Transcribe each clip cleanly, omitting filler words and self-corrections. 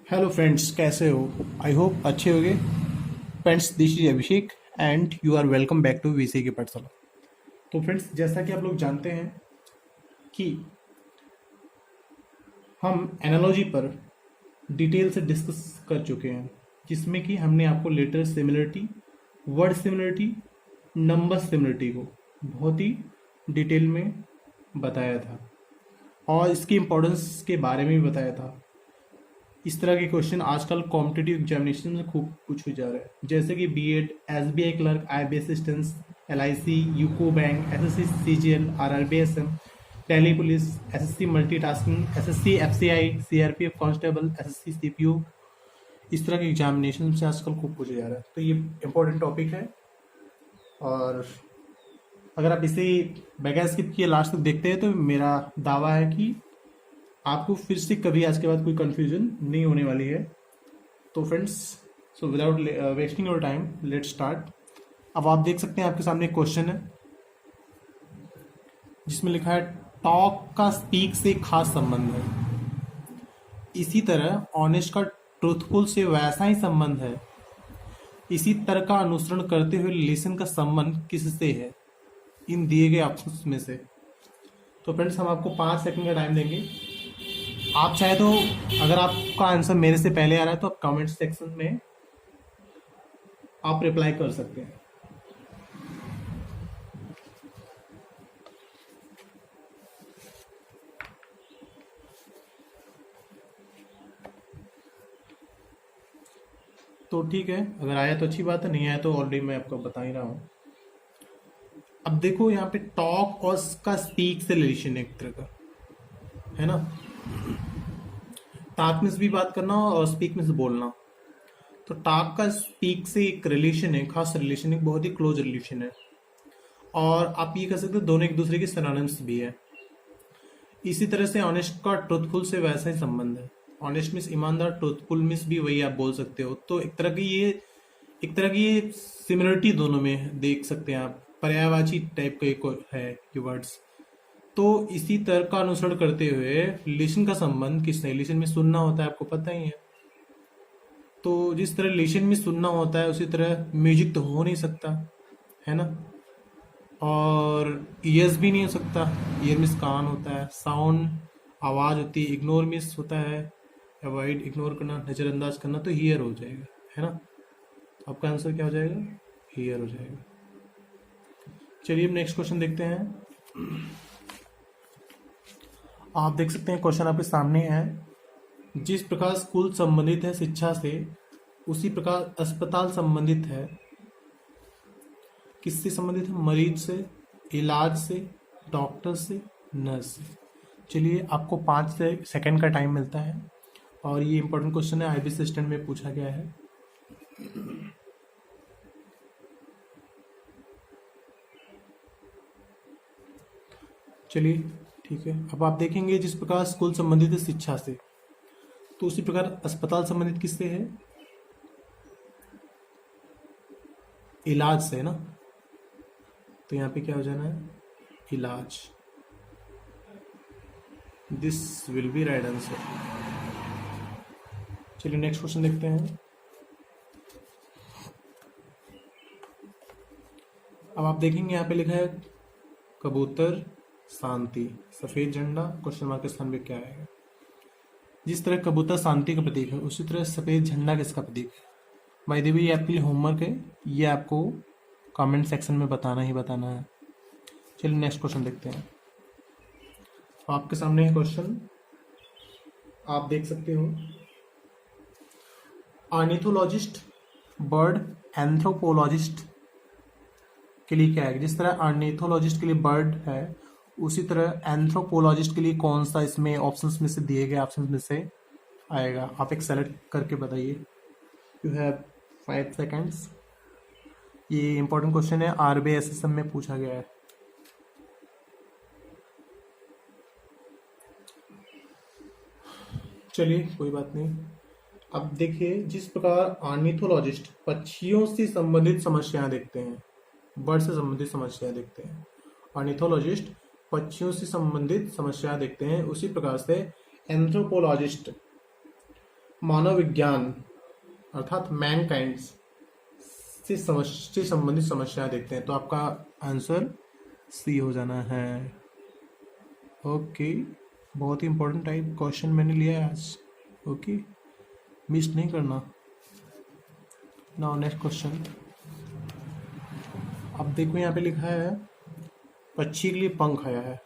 Hello friends, कैसे हो? आई hope अच्छे होगे। Friends, this is Abhishek and you are welcome back to VC के पाठशाला। तो फ्रेंड्स, जैसा कि आप लोग जानते हैं कि हम एनालॉजी पर डिटेल से डिस्कस कर चुके हैं, जिसमें कि हमने आपको letter similarity, word similarity, number similarity को बहुत ही डिटेल में बताया था और इसकी इम्पोर्टेंस के बारे में भी बताया था। इस तरह के क्वेश्चन आजकल कॉम्पिटिटिव एग्जामिनेशन में खूब पूछे जा रहे हैं, जैसे कि BEd, SBI clerk, IB assistants, LIC, UCO bank, SSC CGL, RRB SM, Delhi police, SSC multitasking, SSC FCI, CRPF constable, SSC CPU, इस तरह के एग्जामिनेशन से आजकल खूब पूछे जा रहा है। तो ये इंपॉर्टेंट टॉपिक है और अगर आप इसे बगैर स्किप किए लास्ट तक देखते हैं तो मेरा दावा है कि आपको फिर से कभी आज के बाद कोई कंफ्यूजन नहीं होने वाली है। तो friends, so without wasting your time, let start. अब आप देख सकते हैं आपके सामने एक क्वेश्चन है जिसमें लिखा है टॉक का स्पीक से खास संबंध है, इसी तरह ऑनेस्ट का ट्रूथफुल से वैसा ही संबंध है, इसी तरह का अनुसरण करते हुए लिसन का संबंध किससे है, इन दिए गए ऑप्शंस में से। तो फ्रेंड्स, हम आपको 5 सेकंड का टाइम देंगे। आप चाहे तो अगर आपका आंसर मेरे से पहले आ रहा है तो आप कमेंट सेक्शन में आप रिप्लाई कर सकते हैं। तो ठीक है, अगर आया तो अच्छी बात है, नहीं आया तो ऑलरेडी मैं आपको बता ही रहा हूँ। अब देखो, यहाँ पे टॉक और का स्पीक से रिलेशन है, एक तरह का, है ना। टॉक में से भी बात करना और स्पीक में से बोलना। तो टॉक का स्पीक से एक रिलेशन है, खास रिलेशन है, बहुत ही क्लोज रिलेशन है और आप ये कह सकते हो दोनों एक दूसरे के सिनोनिम्स भी है। इसी तरह से ऑनेस्ट का ट्रूथफुल से वैसा ही संबंध है। ऑनेस्ट मीन्स ईमानदार, ट्रूथफुल मीन्स भी वही आप बोल सकते हो। तो एक तरह की ये सिमिलरिटी दोनों में देख सकते हैं आप, पर्यायवाची टाइप का एक है ये वर्ड्स। तो इसी तरह का अनुसरण करते हुए लिसन का संबंध किसने, लिसन में सुनना होता है, आपको पता ही है। तो जिस तरह लिसन में सुनना होता है उसी तरह म्यूजिक तो हो नहीं सकता, है ना। और ईयर्स भी नहीं हो सकता, ईयर मिस कान होता है, साउंड आवाज होती है, इग्नोर मिस होता है, अवॉइड इग्नोर करना, नजरअंदाज करना, तो हियर हो जाएगा, है ना। तो आपका आंसर क्या हो जाएगा? हियर हो जाएगा। चलिए अब नेक्स्ट क्वेश्चन देखते हैं। आप देख सकते हैं क्वेश्चन आपके सामने है, जिस प्रकार स्कूल संबंधित है शिक्षा से, उसी प्रकार अस्पताल संबंधित है किससे संबंधित है? मरीज से, इलाज से, डॉक्टर से, नर्स से। चलिए, आपको 5 सेकंड का टाइम मिलता है और ये इंपॉर्टेंट क्वेश्चन है, आईबी असिस्टेंट में पूछा गया है। चलिए ठीक है, अब आप देखेंगे जिस प्रकार स्कूल संबंधित है शिक्षा से, तो उसी प्रकार अस्पताल संबंधित किससे है? इलाज से, है ना। तो यहाँ पे क्या हो जाना है? इलाज। This will be right answer. चलिए नेक्स्ट क्वेश्चन देखते हैं। अब आप देखेंगे यहाँ पे लिखा है कबूतर, शांति, सफेद झंडा, क्वेश्चन मार्क के स्थान पे क्या आएगा? जिस तरह कबूतर शांति का प्रतीक है उसी तरह सफेद झंडा किसका प्रतीक है? भाई देवी, ये आपके लिए होमवर्क है, ये आपको कमेंट सेक्शन में बताना ही बताना है। चलिए नेक्स्ट क्वेश्चन देखते हैं। आपके सामने है क्वेश्चन, आप देख सकते हो। ऑर्निथोलॉजिस्ट बर्ड एंथ्रोपोलॉजिस्ट के लिए क्या है? जिस तरह ऑर्निथोलॉजिस्ट के लिए बर्ड है उसी तरह एंथ्रोपोलॉजिस्ट के लिए कौन सा इसमें ऑप्शंस में से दिए गए ऑप्शंस में से आएगा? आप एक सेलेक्ट करके बताइए। You have 5 seconds. ये इंपॉर्टेंट क्वेश्चन है, आरबीआई एसएसएम में पूछा गया है। चलिए कोई बात नहीं। अब देखिए, जिस प्रकार ऑर्निथोलॉजिस्ट पक्षियों से संबंधित समस्याएं देखते हैं, बर्ड से संबंधित समस्याएं देखते हैं, ऑर्निथोलॉजिस्ट पक्षियों से संबंधित समस्याएं देखते हैं, उसी प्रकार से एंथ्रोपोलॉजिस्ट मानव विज्ञान अर्थात मैनकाइंड से संबंधित समस्याएं देखते हैं। तो आपका आंसर सी हो जाना है। ओके, बहुत ही इंपॉर्टेंट टाइप क्वेश्चन मैंने लिया है आज। ओके, मिस नहीं करना। नाउ नेक्स्ट क्वेश्चन, अब देखो यहाँ पे लिखा है पक्षी के लिए पंख आया है,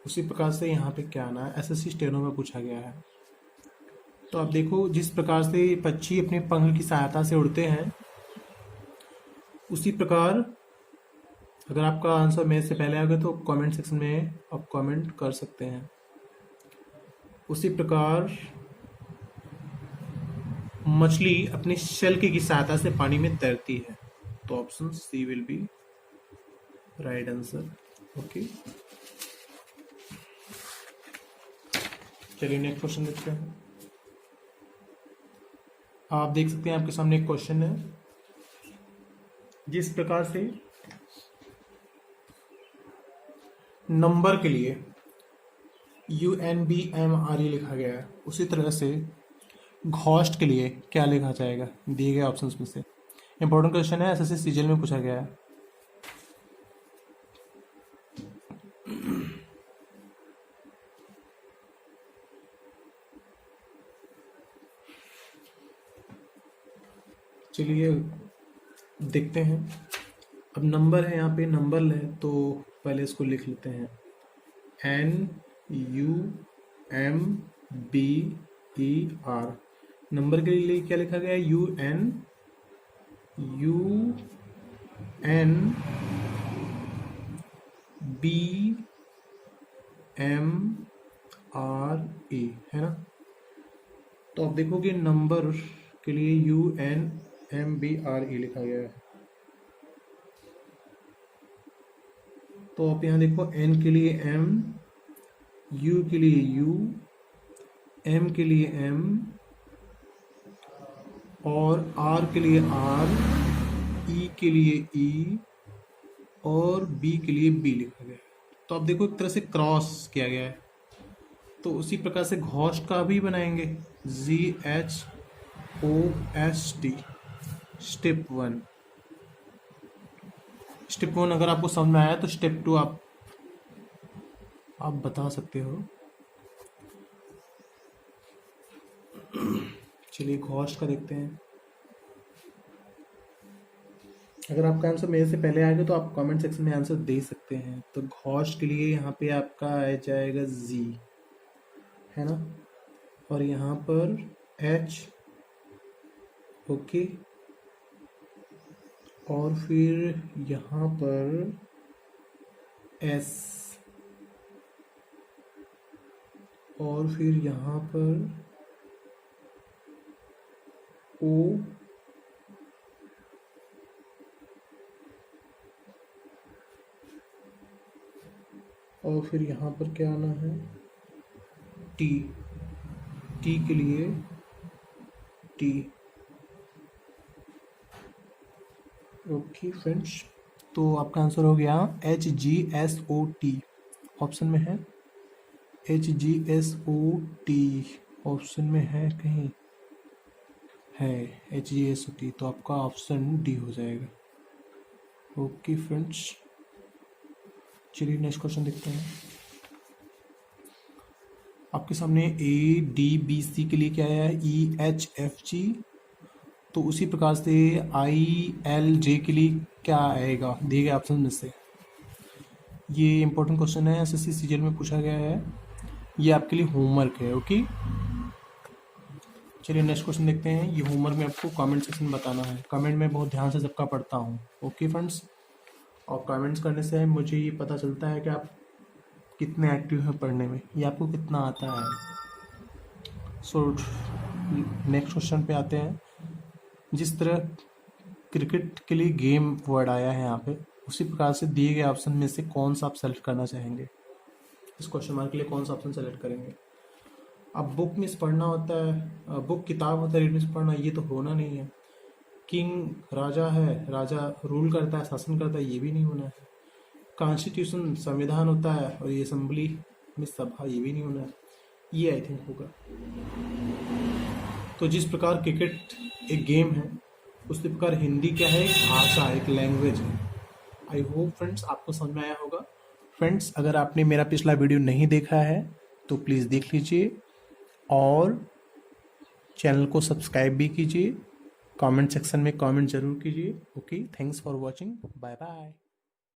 उसी प्रकार से यहाँ पे क्या आना है, एसएससी स्टेनो में पूछा गया है। तो आप देखो जिस प्रकार से पक्षी अपने पंख की सहायता से उड़ते हैं, उसी प्रकार अगर आपका आंसर मेरे से पहले आ गया तो कमेंट सेक्शन में आप कमेंट कर सकते हैं। उसी प्रकार मछली अपनी शेल की सहायता से पानी में तैरती है। तो option C will be right answer. Okay, चलिए नेक्स्ट क्वेश्चन देखते हैं। आप देख सकते हैं आपके सामने एक क्वेश्चन है, जिस प्रकार से नंबर के लिए UNBMRE लिखा गया है, उसी तरह से घोस्ट के लिए क्या लिखा जाएगा दिए गए ऑप्शंस में से। इंपॉर्टेंट क्वेश्चन है, एसएससी सीजीएल में पूछा गया है। चलिए देखते हैं। अब नंबर है, यहाँ पे नंबर है, तो पहले इसको लिख लेते हैं। NUMBER, नंबर के लिए क्या लिखा गया है? UNBMRE है ना। तो आप देखोगे नंबर के लिए UNMBRE लिखा गया है। तो आप यहाँ देखो N के लिए M, U के लिए U, M के लिए M और R के लिए R, E के लिए E और B के लिए B लिखा गया है। तो आप देखो एक तरह से क्रॉस किया गया है। तो उसी प्रकार से घोस्ट का भी बनाएंगे, GHOST, स्टेप 1। स्टेप 1 अगर आपको समझ में आया तो स्टेप 2 आप बता सकते हो। चलिए घोस्ट का देखते हैं। अगर आपका आंसर मेरे से पहले आएगा तो आप कमेंट सेक्शन में आंसर दे सकते हैं। तो घोस्ट के लिए यहाँ पे आपका आ जाएगा G, है ना, और यहाँ पर H, ओके, और फिर यहाँ पर S, और फिर यहाँ पर O, और फिर यहाँ पर क्या आना है? T, T के लिए T। ओके फ्रेंड्स, तो आपका आंसर हो गया HGSOT, ऑप्शन में है HGSOT, ऑप्शन में है कहीं है HGSOT, तो आपका ऑप्शन डी हो जाएगा। ओके फ्रेंड्स, चलिए नेक्स्ट क्वेश्चन देखते हैं। आपके सामने ADBC के लिए क्या है? EHFG। तो उसी प्रकार से ILJ के लिए क्या आएगा दिए गए ऑप्शन में से? ये इंपॉर्टेंट क्वेश्चन है, एसएससी सीजीएल में पूछा गया है, ये आपके लिए होमवर्क है। ओके, चलिए नेक्स्ट क्वेश्चन देखते हैं। ये होमवर्क में आपको कमेंट सेक्शन में बताना है। कमेंट में बहुत ध्यान से सबका पढ़ता हूँ। ओके फ्रेंड्स, और कमेंट्स करने से मुझे ये पता चलता है कि आप कितने एक्टिव हैं पढ़ने में, ये आपको कितना आता है। सो नेक्स्ट क्वेश्चन पे आते हैं। जिस तरह क्रिकेट के लिए गेम वर्ड आया है यहाँ पे, उसी प्रकार से दिए गए ऑप्शन में से कौन सा आप सेलेक्ट करना चाहेंगे? इस क्वेश्चन मार्क के लिए कौन सा ऑप्शन सेलेक्ट करेंगे? अब बुक में पढ़ना होता है, बुक किताब होता है, रीड में पढ़ना, ये तो होना नहीं है। किंग राजा है, राजा रूल करता है, शासन करता है, ये भी नहीं होना है। कॉन्स्टिट्यूशन संविधान होता है और ये असेंबली में सभा, ये भी नहीं होना है। ये आई थिंक होगा। तो जिस प्रकार क्रिकेट एक गेम है, उसी प्रकार हिंदी क्या है, एक भाषा है, एक लैंग्वेज है। आई होप फ्रेंड्स आपको समझ में आया होगा। फ्रेंड्स अगर आपने मेरा पिछला वीडियो नहीं देखा है तो प्लीज़ देख लीजिए और चैनल को सब्सक्राइब भी कीजिए। कमेंट सेक्शन में कमेंट जरूर कीजिए। Okay, thanks for watching, bye bye.